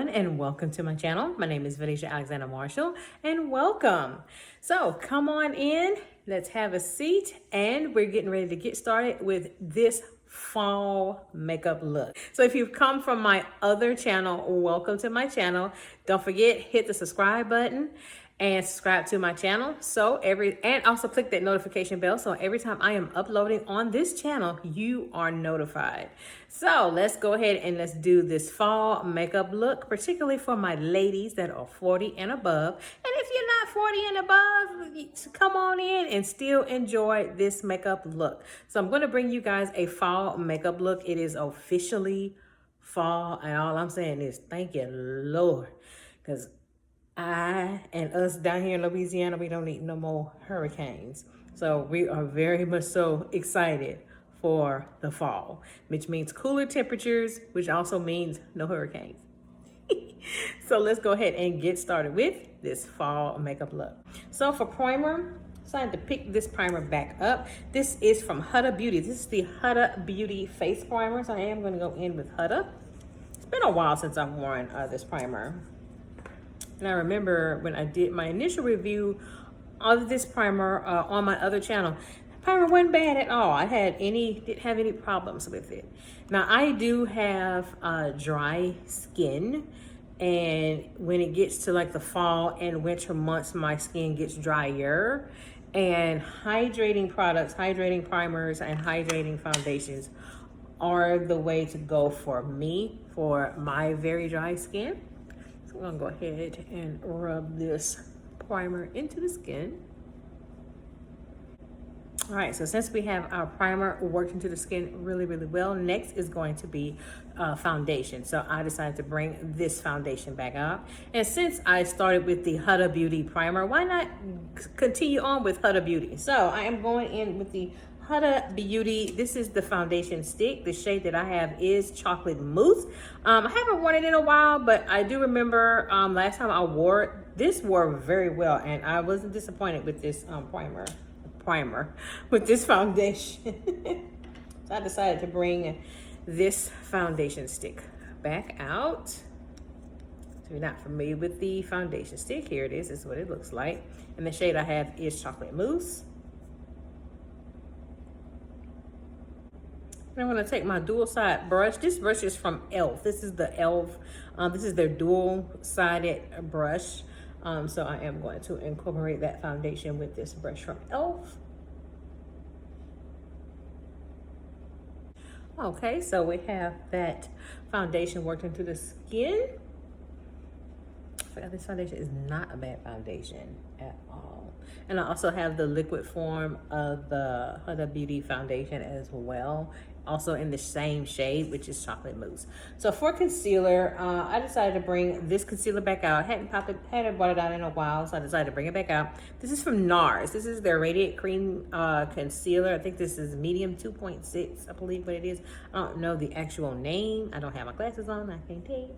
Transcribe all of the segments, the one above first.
everyone, and welcome to my channel. My name is Venetia Alexander Marshall, and welcome. So come on in, let's have a seat, and we're getting ready to get started with this fall makeup look. So if you've come from my other channel, welcome to my channel. Don't forget, hit the subscribe button and subscribe to my channel, and also click that notification bell so every time I am uploading on this channel you are notified. So let's go ahead and let's do this fall makeup look, particularly for my ladies that are 40 and above. And if you're not 40 and above, come on in and still enjoy this makeup look. So I'm going to bring you guys a fall makeup look. It is officially fall, and all I'm saying is thank you Lord, because I and us down here in Louisiana, we don't need no more hurricanes. So we are very much so excited for the fall, which means cooler temperatures, which also means no hurricanes. So let's go ahead and get started with this fall makeup look. So for primer, I decided to pick this primer back up. This is from Huda Beauty. This is the Huda Beauty face primer. So I am going to go in with Huda. It's been a while since I've worn this primer. And I remember when I did my initial review of this primer on my other channel, the primer wasn't bad at all. Didn't have any problems with it. Now I do have dry skin, and when it gets to like the fall and winter months, my skin gets drier, and hydrating products, hydrating primers, and hydrating foundations are the way to go for me for my very dry skin. I'm gonna go ahead and rub this primer into the skin. All right, so since we have our primer worked into the skin really well, next is going to be foundation. So I decided to bring this foundation back out. And since I started with the Huda Beauty primer, why not continue on with Huda Beauty? So I am going in with the Huda Beauty. This is the foundation stick. The shade that I have is Chocolate Mousse. I haven't worn it in a while, but I do remember last time I wore it, this wore very well, and I wasn't disappointed with this primer with this foundation. So I decided to bring this foundation stick back out. So if you're not familiar with the foundation stick, here it is. This is what it looks like. And the shade I have is Chocolate Mousse. I'm going to take my dual side brush. This brush is from e.l.f. This is the e.l.f. This is their dual sided brush. So I am going to incorporate that foundation with this brush from e.l.f. Okay, so we have that foundation worked into the skin. I forgot this foundation is not a bad foundation at all. And I also have the liquid form of the Huda Beauty foundation as well, also in the same shade, which is Chocolate Mousse. So for concealer, I decided to bring this concealer back out. Hadn't brought it out in a while, so I decided to bring it back out. This is from NARS. This is their Radiant Cream Concealer. I think this is medium 2.6, I believe what it is. I don't know the actual name. I don't have my glasses on, I can't tell you.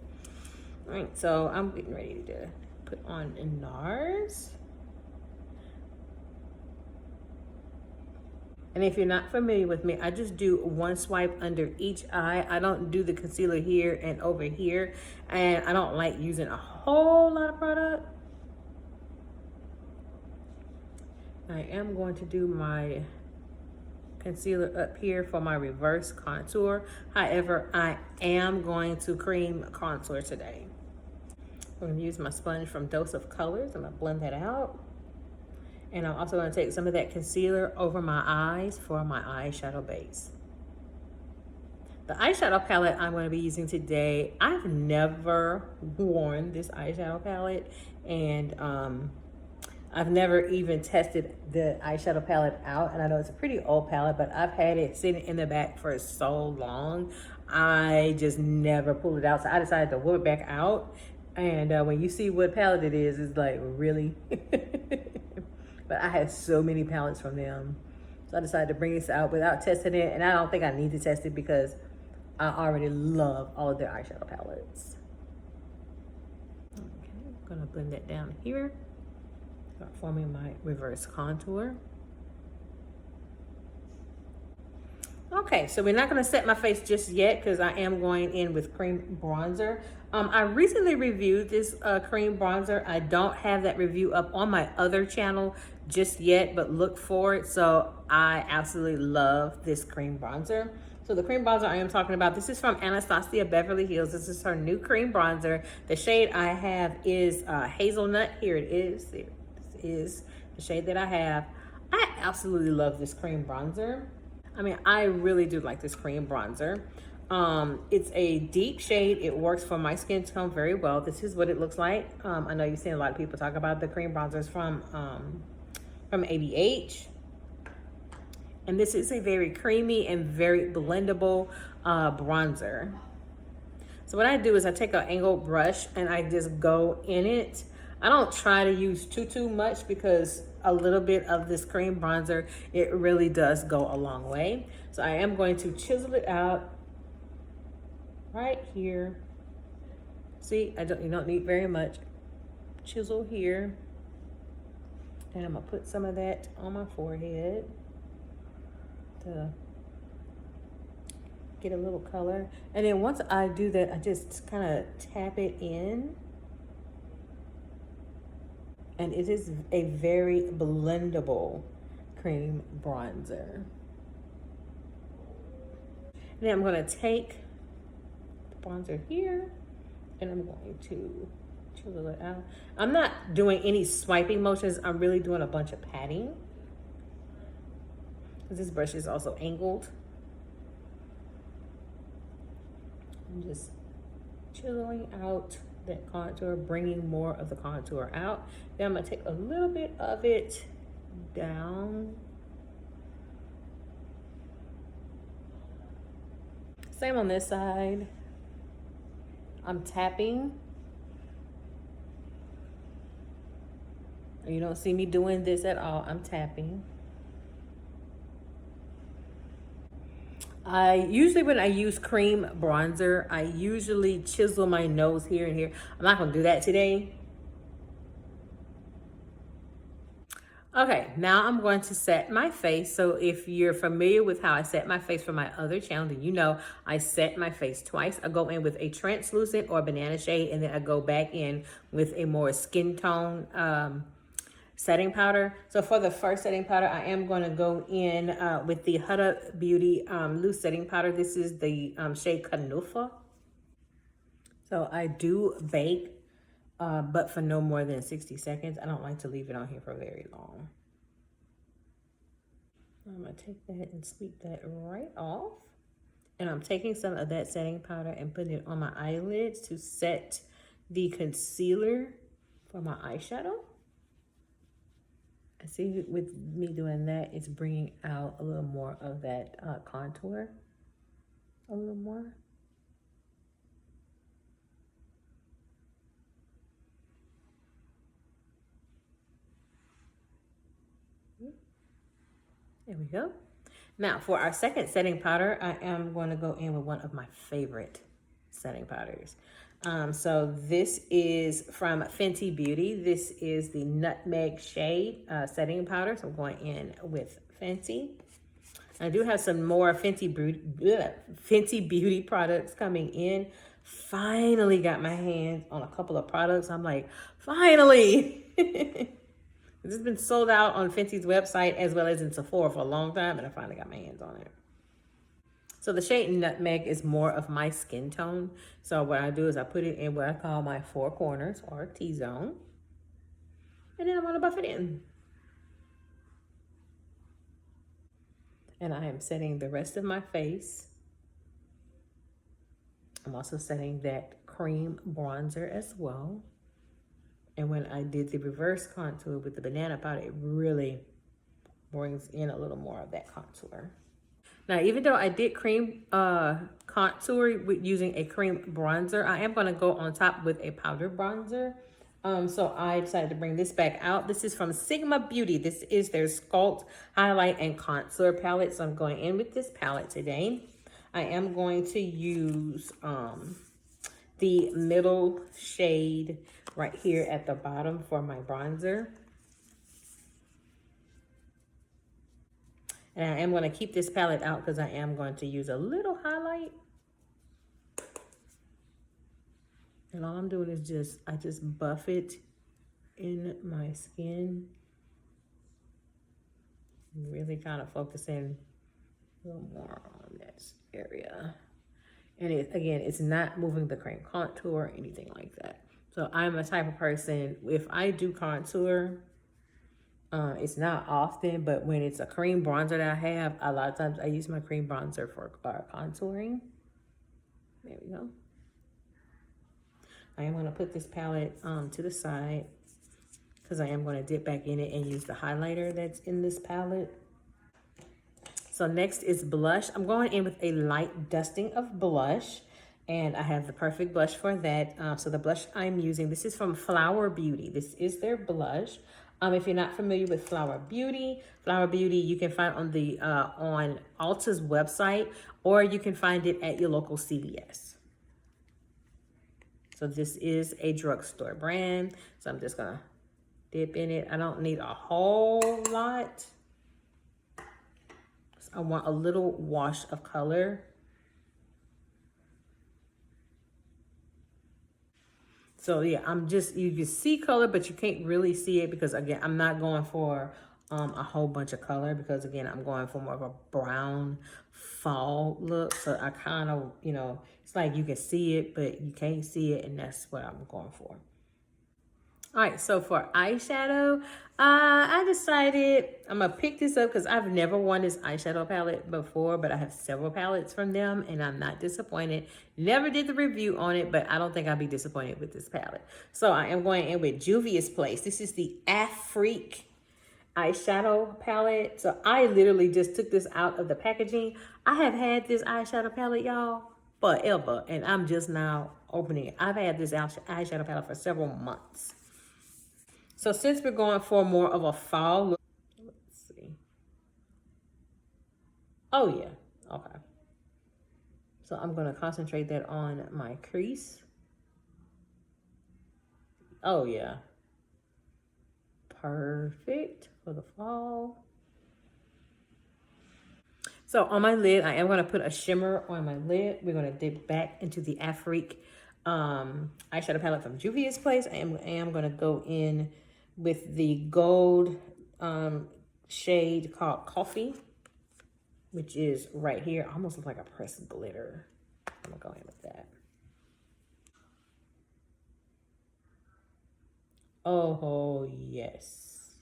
All right, so I'm getting ready to put on NARS. And if you're not familiar with me, I just do one swipe under each eye. I don't do the concealer here and over here. And I don't like using a whole lot of product. I am going to do my concealer up here for my reverse contour. However, I am going to cream contour today. I'm going to use my sponge from Dose of Colors. I'm going to blend that out. And I'm also going to take some of that concealer over my eyes for my eyeshadow base. The eyeshadow palette I'm going to be using today, I've never worn this eyeshadow palette, and I've never even tested the eyeshadow palette out. And I know it's a pretty old palette, but I've had it sitting in the back for so long, I just never pulled it out. So I decided to whip it back out. And when you see what palette it is, it's like, really? But I had so many palettes from them. So I decided to bring this out without testing it. And I don't think I need to test it because I already love all of their eyeshadow palettes. Okay, I'm gonna blend that down here. Start forming my reverse contour. Okay, so we're not going to set my face just yet because I am going in with cream bronzer. I recently reviewed this cream bronzer. I don't have that review up on my other channel just yet, but look for it. So I absolutely love this cream bronzer. So the cream bronzer I am talking about, this is from Anastasia Beverly Hills. This is her new cream bronzer. The shade I have is Hazelnut. Here it is. This is the shade that I have. I absolutely love this cream bronzer. I mean, I really do like this cream bronzer. It's a deep shade. It works for my skin tone very well. This is what it looks like. I know you've seen a lot of people talk about the cream bronzers from ABH. And this is a very creamy and very blendable bronzer. So what I do is I take an angled brush and I just go in it. I don't try to use too much because a little bit of this cream bronzer, it really does go a long way. So I am going to chisel it out right here. See, you don't need very much. Chisel here. And I'm gonna put some of that on my forehead to get a little color. And then once I do that, I just kind of tap it in. And it is a very blendable cream bronzer. And then I'm going to take the bronzer here and I'm going to chisel it out. I'm not doing any swiping motions. I'm really doing a bunch of patting. This brush is also angled. I'm just chiseling out that contour, bringing more of the contour out. Then I'm gonna take a little bit of it down. Same on this side. I'm tapping. You don't see me doing this at all. I'm tapping. When I use cream bronzer, I usually chisel my nose here and here. I'm not gonna do that today. Okay, now I'm going to set my face. So if you're familiar with how I set my face for my other channel, then you know I set my face twice. I go in with a translucent or banana shade, and then I go back in with a more skin tone setting powder. So for the first setting powder, I am going to go in with the Huda Beauty loose setting powder. This is the shade Kanufa. So I do bake, but for no more than 60 seconds. I don't like to leave it on here for very long. I'm going to take that and sweep that right off. And I'm taking some of that setting powder and putting it on my eyelids to set the concealer for my eyeshadow. I see with me doing that, it's bringing out a little more of that contour. A little more. There we go. Now for our second setting powder, I am going to go in with one of my favorite setting powders. So this is from Fenty Beauty. This is the Nutmeg shade setting powder. So I'm going in with Fenty. I do have some more Fenty Beauty products coming in. Finally got my hands on a couple of products. I'm like, finally. This has been sold out on Fenty's website as well as in Sephora for a long time, and I finally got my hands on it. So the shade Nutmeg is more of my skin tone. So what I do is I put it in what I call my four corners or T-zone. And then I'm gonna buff it in. And I am setting the rest of my face. I'm also setting that cream bronzer as well. And when I did the reverse contour with the banana powder, it really brings in a little more of that contour. Now, even though I did cream contour with using a cream bronzer, I am going to go on top with a powder bronzer. So I decided to bring this back out. This is from Sigma Beauty. This is their Sculpt Highlight and Contour palette. So I'm going in with this palette today. I am going to use the middle shade right here at the bottom for my bronzer. And I am going to keep this palette out because I am going to use a little highlight. And all I'm doing is I just buff it in my skin. Really kind of focusing a little more on this area. And again, it's not moving the cream contour or anything like that. So I'm a type of person, if I do contour, it's not often, but when it's a cream bronzer that I have, a lot of times I use my cream bronzer for contouring. There we go. I am going to put this palette to the side because I am going to dip back in it and use the highlighter that's in this palette. So next is blush. I'm going in with a light dusting of blush, and I have the perfect blush for that. So the blush I'm using, this is from Flower Beauty. This is their blush. If you're not familiar with Flower Beauty you can find on the on Ulta's website, or you can find it at your local CVS. So this is a drugstore brand. So I'm just gonna dip in it. I don't need a whole lot. I want a little wash of color. So yeah, you can see color, but you can't really see it because again, I'm not going for a whole bunch of color because again, I'm going for more of a brown fall look. So I kind of, it's like you can see it, but you can't see it, and that's what I'm going for. All right, so for eyeshadow, I decided I'm gonna pick this up because I've never worn this eyeshadow palette before, but I have several palettes from them and I'm not disappointed. Never did the review on it, but I don't think I'll be disappointed with this palette. So I am going in with Juvia's Place. This is the Afrique eyeshadow palette. So I literally just took this out of the packaging. I have had this eyeshadow palette, y'all, forever, and I'm just now opening it. I've had this eyeshadow palette for several months. So since we're going for more of a fall look, let's see. Oh yeah, okay. So I'm gonna concentrate that on my crease. Oh yeah. Perfect for the fall. So on my lid, I am gonna put a shimmer on my lid. We're gonna dip back into the Afrique eyeshadow palette from Juvia's Place. I am gonna go in with the gold shade called Coffee, which is right here. Almost looks like a pressed glitter. I'm gonna go in with that. Oh, yes.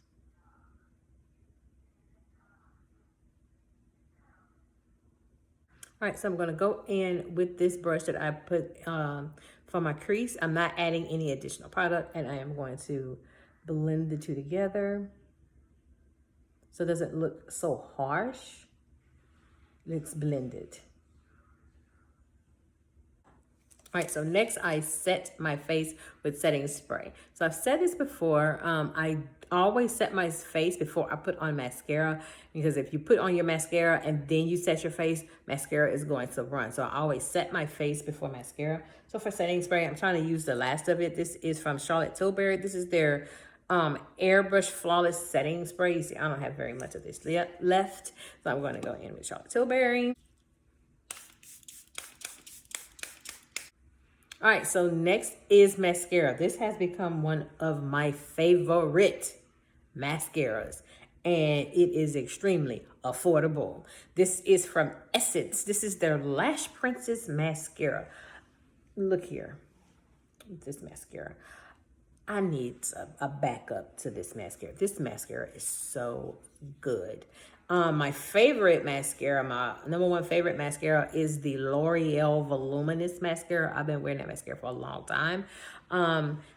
All right, so I'm gonna go in with this brush that I put for my crease. I'm not adding any additional product, and I am going to blend the two together so it doesn't look so harsh. It's blended. All right, so next I set my face with setting spray. So I've said this before, I always set my face before I put on mascara, because if you put on your mascara and then you set your face, mascara is going to run. So I always set my face before mascara. So for setting spray, I'm trying to use the last of it. This is from Tilbury. This is their Airbrush Flawless Setting Spray. You see, I don't have very much of this left, so I'm going to go in with Tilbury. All right, so next is mascara. This has become one of my favorite mascaras, and it is extremely affordable. This is from Essence. This is their Lash Princess mascara. Look here, this mascara. I need a backup to this mascara. This mascara is so good. My favorite mascara, my number one favorite mascara is the L'Oreal Voluminous Mascara. I've been wearing that mascara for a long time.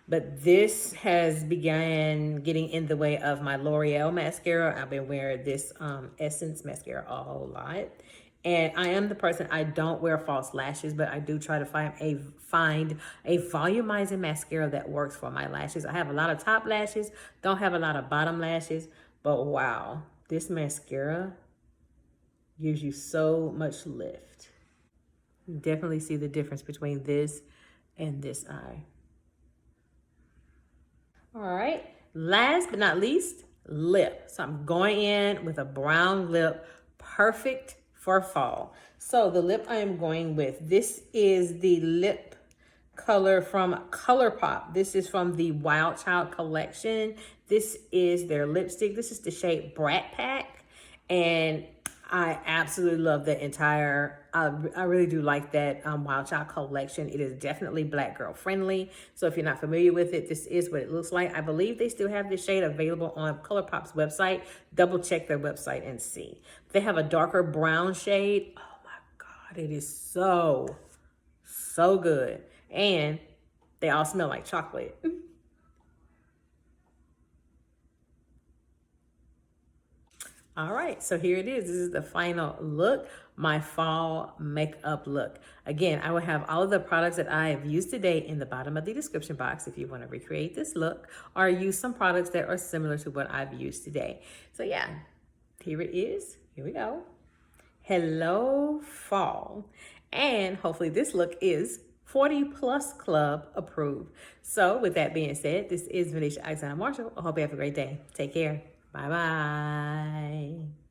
But this has began getting in the way of my L'Oreal mascara. I've been wearing this Essence mascara a whole lot. And I am the person, I don't wear false lashes, but I do try to find a volumizing mascara that works for my lashes. I have a lot of top lashes, don't have a lot of bottom lashes, but wow, this mascara gives you so much lift. You definitely see the difference between this and this eye. All right, last but not least, lip. So I'm going in with a brown lip perfect for fall. So the lip I am going with, this is the lip color from Colourpop. This is from the Wild Child collection. This is their lipstick. This is the shade Brat Pack. And I absolutely love the entire, I really do like that Wild Child collection. It is definitely Black girl friendly. So if you're not familiar with it, this is what it looks like. I believe they still have this shade available on Colourpop's website. Double check their website and see. They have a darker brown shade. Oh my God, it is so good. And they all smell like chocolate. All right, so here it is. This is the final look, my fall makeup look. Again, I will have all of the products that I have used today in the bottom of the description box if you want to recreate this look or use some products that are similar to what I've used today. So yeah, here it is. Here we go. Hello, fall. And hopefully this look is 40 plus club approved. So with that being said, this is Venetia Alexander Marshall. I hope you have a great day. Take care. Bye-bye.